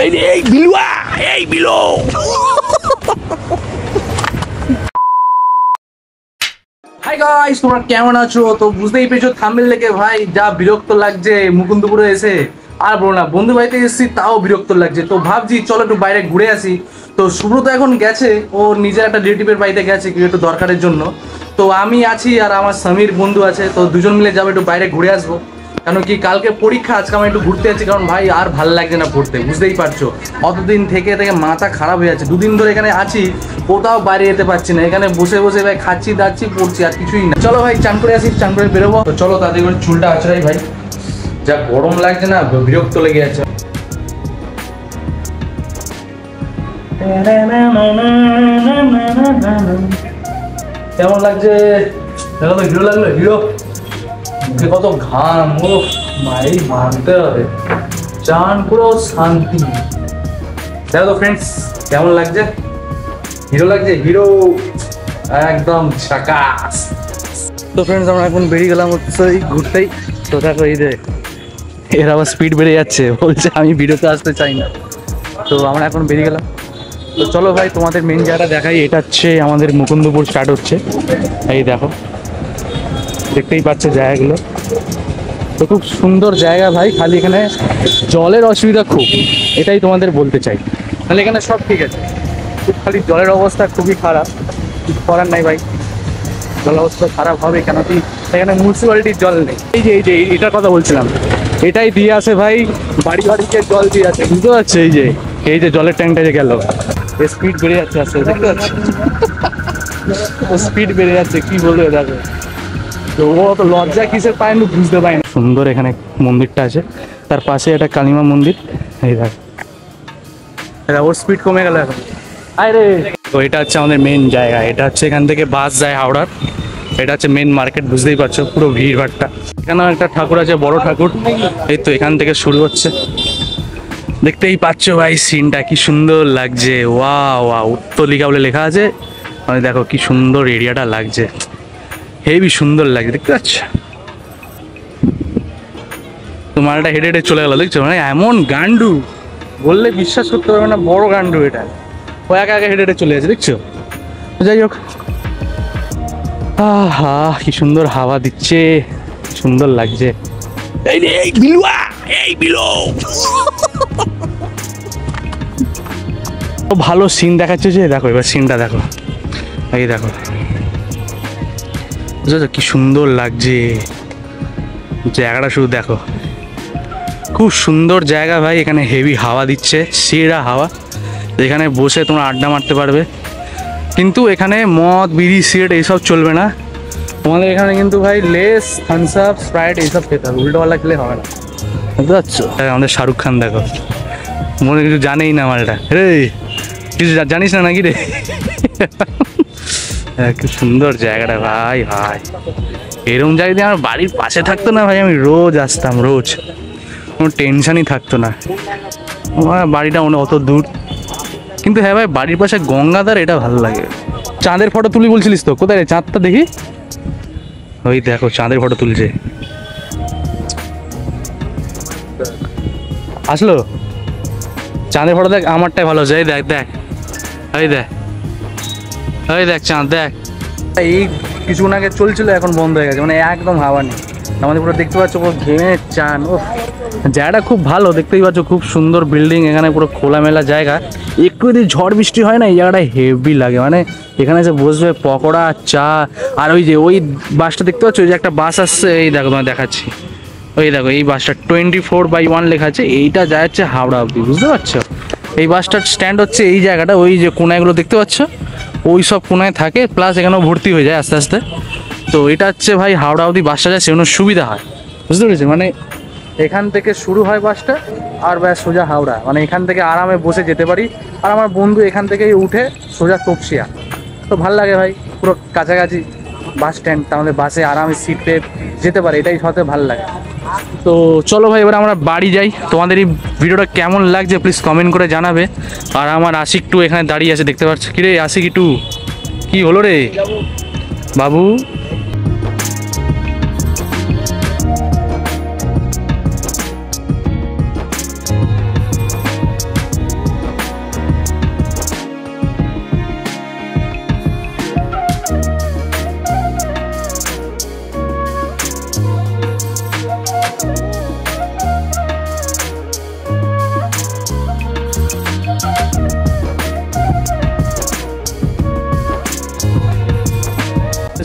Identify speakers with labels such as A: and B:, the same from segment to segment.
A: এই বিলুয়া, এই below. Hi guys, তোমরা কেমন আছো? তো বুঝতেই পেরেছো থাম্বনেল দেখে ভাই যা বিরক্ত লাগছে মুকুন্দপুরে এসে। আর বলো না, বন্ধু বাড়িতে এসেছি তাও বিরক্ত লাগছে। তো ভাবছি চলো একটু বাইরে ঘুরে আসি। তো সুব্রত এখন গেছে, ও নিজের একটা রিলেটিভের বাড়িতে গেছে কি একটু দরকারের জন্য। তো আমি আছি আর আমার স্বামীর বন্ধু আছে, তো দুজন মিলে যাবো একটু বাইরে ঘুরে আসবো। কেন কি কালকে পরীক্ষা, আজকে আমি একটু ঘুরতে যাচ্ছি। কারণ ভাই আর ভালো লাগছে না পড়তে, বুঝতেই পারছো অতদিন থেকে মাথা খারাপ হয়ে যাচ্ছে। দুদিন ধরে এখানে আছি, কোথাও বাইরে যেতে পারছি না। এখানে বসে বসে ভাই খাচ্ছি দাচ্ছি পড়ছি, আর কিছুই না। চলো ভাই চান করে আসি, চান করে বেরোবো। তো চলো তাদের করে চুলটা আছড়াই ভাই, যা গরম লাগছে না, বিরক্ত লেগে যাচ্ছে। কেমন লাগছে? দেখো তো হিরো লাগলো, হিরো কত ঘাম, ও ভাই মানতে হবে। চান পুরো শান্তি। দেখো তো ফ্রেন্ডস কেমন লাগছে, হিরো লাগছে, হিরো একদম ঝাকাস। তো ফ্রেন্ডস আমরা এখন বেরিয়ে গেলাম হচ্ছে ঘুরতেই। তো দেখো এই যে এর আবার স্পিড বেড়ে যাচ্ছে, বলছে আমি ভিডিওতে আসতে চাই না। তো আমরা এখন বেরিয়ে গেলাম। তো চলো ভাই তোমাদের মেন জায়গাটা দেখাই। এটা হচ্ছে আমাদের মুকুন্দপুর স্টার্ট হচ্ছে, এই দেখো দেখতেই পাচ্ছে জায়গাগুলো। তো খুব সুন্দর জায়গা ভাই, খালি এখানে জলের অসুবিধা খুব, এটাই তোমাদের বলতে চাই। তাহলে এখানে সব ঠিক আছে, খুব খালি জলের অবস্থা খুবই খারাপ। কিছু করার নাই ভাই, জলের অবস্থা খারাপ হবে কেন কি এখানে মিউনিসিপ্যালিটির জল নেই। এই যে এটার কথা বলছিলাম, এটাই দিয়ে আসে ভাই, বাড়ি বাড়িতে জল দিয়ে আসে, বুঝতে পারছো? এই যে জলের ট্যাঙ্কটা যে গেল, স্পিড বেড়ে যাচ্ছে আস্তে আস্তে, দেখতে পাচ্ছি স্পিড বেড়ে যাচ্ছে, কি বলবো দেখো। তো ও তো লজ্জা কিসের পায় আমি বুঝতে পারি না। সুন্দর এখানে মন্দিরটা আছে, তার পাশে একটা কালিমা মন্দির, এই দেখ ওর স্পিড কমে গেল এখন। আরে তো এটা হচ্ছে আমাদের মেন জায়গা, এটা হচ্ছে এখান থেকে বাস যায় হাওড়ার। এটা হচ্ছে মেন মার্কেট, বুঝতেই পারছো পুরো ভিড়ভাড়টা। এখানেও একটা ঠাকুর আছে, বড় ঠাকুর, এই তো এখান থেকে শুরু হচ্ছে। দেখতেই পাচ্ছ ভাই সিনটা কি সুন্দর লাগছে, ওয়াও ওয়াও, উত্তলিকা বলে লেখা আছে। মানে দেখো কি সুন্দর এরিয়াটা লাগছে, হেবি সুন্দর লাগছে, দেখতে পাচ্ছ? তো মালটা হেঁটে হেঁটে চলে গেল, দেখছো? মানে এমন গান্ডু বললে বিশ্বাস করতে পারবে না, বড় গান্ডু এটা। ও একা একা হেঁটে হেঁটে চলে যাচ্ছে, দেখছো? যাই হোক, আহা কি সুন্দর হাওয়া দিচ্ছে, সুন্দর লাগছে। এই বিলুয়া, এই বিলো ভালো সিন দেখাচ্ছে যে, দেখো এবার সিনটা দেখো, এই দেখো বুঝেছো কি সুন্দর লাগছে জায়গাটা, শুধু দেখো খুব সুন্দর জায়গা ভাই। এখানে হেভি হাওয়া দিচ্ছে, সেরা হাওয়া, এখানে বসে তোমরা আড্ডা মারতে পারবে। কিন্তু এখানে মদ বিড়ি সিগারেট এইসব চলবে না তোমাদের এখানে, কিন্তু ভাই লেস থামস আপ স্প্রাইট এইসব খেতে হবে, উল্টোপাল্টা খেলে হবে না, বুঝতে পারছো? আমাদের শাহরুখ খান দেখো, মনে কিছু জানেই না মালটা, রে কিছু জানিস না নাকি রে? কি সুন্দর জায়গাটা ভাই, ভাই এরকম জায়গা দিয়ে আমার বাড়ির পাশে থাকতো না ভাই, আমি রোজ আসতাম, রোজ কোনো টেনশনই থাকতো না। আমার বাড়িটা অত দূর, কিন্তু হ্যাঁ ভাই বাড়ির পাশে গঙ্গাধার, এটা ভালো লাগে। চাঁদের ফটো তুলি বলছিলিস তো, কোথায় রে চাঁদটা দেখি? ওই দেখো চাঁদের ফটো তুলছে, আসলো চাঁদের ফটো দেখ, আমারটাই ভালো হচ্ছে। এই দেখ দেখ, এই দেখ, এই দেখ চাঁদ দেখ। এই কিছুক্ষণ আগে চলছিল, এখন বন্ধ হয়ে গেছে, মানে একদম হাওয়া নেই। আমাদের পুরো দেখতে পাচ্ছ পুরো ঘেমে চান। ও জায়গাটা খুব ভালো, দেখতেই পাচ্ছ খুব সুন্দর বিল্ডিং, এখানে পুরো খোলামেলা জায়গা। একটু যদি ঝড় বৃষ্টি হয় না, এই জায়গাটা হেভি লাগে। মানে এখানে এসে বসবে, পকোড়া চা, আর ওই যে ওই বাসটা দেখতে পাচ্ছ, ওই যে একটা বাস আসছে, এই দেখো তোমায় দেখাচ্ছি, ওই দেখো এই বাসটা 24/1 লেখা আছে, এইটা যাচ্ছে হাওড়া অব্দি, বুঝতে পারছো? এই বাসটার স্ট্যান্ড হচ্ছে এই জায়গাটা, ওই যে কোনায়গুলো দেখতে পাচ্ছ, ওই সব কোনায় থাকে, প্লাস এখানেও ভর্তি হয়ে যায় আস্তে আস্তে। তো এটা হচ্ছে ভাই হাওড়া অবধি বাসটা যায়, সেজন্য সুবিধা হয়, বুঝতে পেরেছি? মানে এখান থেকে শুরু হয় বাসটা, আর ব্যাস সোজা হাওড়া, মানে এখান থেকে আরামে বসে যেতে পারি। আর আমার বন্ধু এখান থেকেই উঠে সোজা তপসিয়া। তো ভাল লাগে ভাই, পুরো কাছাকাছি বাস স্ট্যান্ড, আমাদের বাসে আরামে সিট পেয়ে যেতে পারে, এটাই সবথেকে ভালো লাগে। তো চলো ভাই এবার আমরা বাড়ি যাই। তোমাদের এই ভিডিওটা কেমন লাগছে প্লিজ কমেন্ট করে জানাবে। আর আমার আশিক টু এখানে দাঁড়িয়ে আছে, দেখতে পাচ্ছ? কিরে আশিক টু, কি হলো রে বাবু?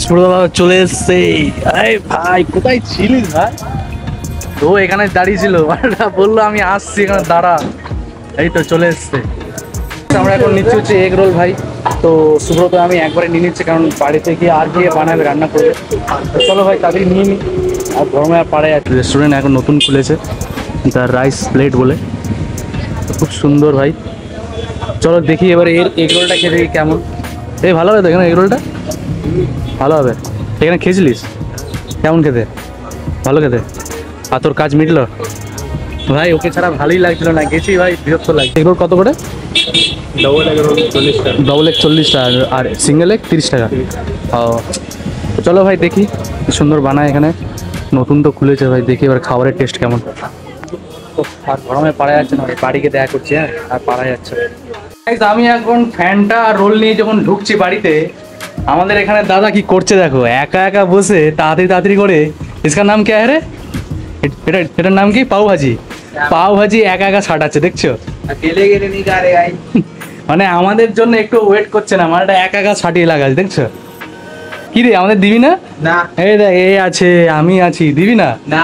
A: সুব্রত চলে এসছে। আরে ভাই কোথায় ছিলিস ভাই? তো এখানে দাঁড়িয়ে ছিল, বললো আমি আসছি, এখানে দাঁড়া। এই তো চলে এসছে। আমরা এখন নিচ্ছি হচ্ছে এগ রোল ভাই। তো সুব্রত আমি একবারে নিয়ে নিচ্ছি, কারণ বাড়িতে গিয়ে আর গিয়ে বানাবে, রান্না করবে। তো চলো ভাই তাড়াতাড়ি নিয়ে নিই, আর গরমে আর পাড়ায় আছে। রেস্টুরেন্ট এখন নতুন খুলেছে, দ্য রাইস প্লেট বলে, খুব সুন্দর ভাই। চলো দেখি এবার এর এগ রোলটা খেয়ে দেখি কেমন। এই ভালো হবে তো এখানে এগ রোলটা? ভালো হবে। এখানে খেয়েছিলিস? কেমন খেতে? ভালো খেতে? আর তোর কাজ মিটলো ভাই? ওকে ছাড়া ভালোই লাগছিল না, গেছি ভাই বিরক্ত লাগছে। এগ রোল কত করে?
B: ডবল এগ রোল 40 টাকা।
A: ডবল এগ 40 টাকা, আর সিঙ্গেল এগ 30 টাকা। ও চলো ভাই দেখি, কি সুন্দর বানায় এখানে, নতুন তো খুলেছে ভাই। দেখি এবার খাবারের টেস্ট কেমন। আর গরমে পাড়া যাচ্ছে না, বাড়িকে দেখা করছি। হ্যাঁ, আর পাড়া যাচ্ছে। আমি এখন ফ্যানটা আর রোল নিয়ে যখন ঢুকছি বাড়িতে, আমাদের এখানে দাদা কি করছে দেখো, একা একা বসে তাড়াতাড়ি তাড়াতাড়ি করে। ইসকার নাম কে রে? এটার নাম কি? পাও ভাজি। পাও ভাজি একা একা ছাটাচ্ছে, দেখছো?
B: अकेले के नहीं जा रहे भाई।
A: মানে আমাদের জন্য একটু ওয়েট করছে না, মানে একা একা ছাটিয়ে লাগাচ্ছে, দেখছো? কি রে আমাদের দিবি না?
B: না
A: এই দেখ, এই আছে, আমি আছি, দিবি না?
B: না।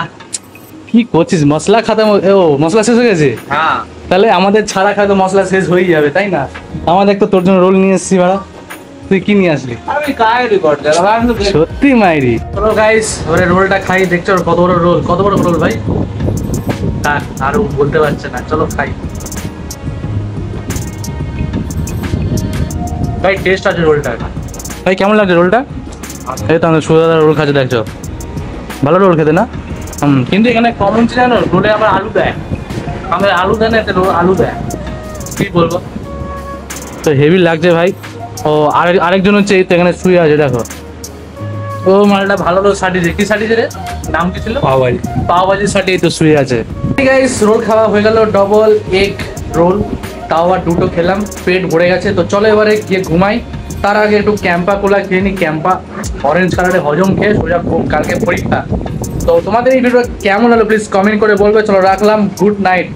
A: কি করছিস? মশলা খাতাম? ও মশলা শেষ হয়ে গেছে?
B: हाँ
A: তাহলে আমাদের ছাড়া খায় তো মশলা শেষ হয়ে যাবে, তাই না? আমাদের তো তোর জন্য রোল নিয়ে এসেছি ভাড়া, তুই কি নিয়ে আসলি?
B: अभी काय रिकॉर्ड कर रहा हूँ।
A: সত্যি মাইরি। চলো গাইস ওরে রোলটা খাই। দেখছো ওর কত বড় রোল, কত বড় রোল ভাই। আর ও বলতে পারছে না, চলো খাই ভাই। টেস্ট আছে রোলটা ভাই। কেমন লাগছে রোলটা? এই তো আমাদের সুদাদা রোল খাচ্ছে, দেখছো? ভালো রোল খেতে না? কিন্তু এখানে কমন ছিল জানো, রোলে আবার আলু দেয়। আমাদের আলু দেয় না, এতে রোল আলু দেয়। কি বলবো, তো হেভি লাগছে ভাই। ও আরেকজন হচ্ছে এই তো এখানে শুয়ে আছে, দেখো। ও মালটা ভালো রোল সাটিয়েছে। কি সাটিয়েছে রে? নাম কি ছিল?
B: पाव भाजी।
A: পাও ভাজি সাটিয়ে তো শুয়ে আছে। গাইস রোল খাওয়া হয়ে গেল, ডবল এগ রোল। তাও আর দুটো খেলাম, পেট ভরে গেছে। তো চলো এবারে গিয়ে ঘুমাই। তার আগে একটু ক্যাম্পা কোলা খেয়ে নি। ক্যাম্পা অরেঞ্জ কালারে হজম খেয়ে সোজা কালকে পরীক্ষা। তো তোমাদের এই ভিডিও কেমন হলো প্লিজ কমেন্ট করে বলবে। চলো রাখলাম, গুড নাইট।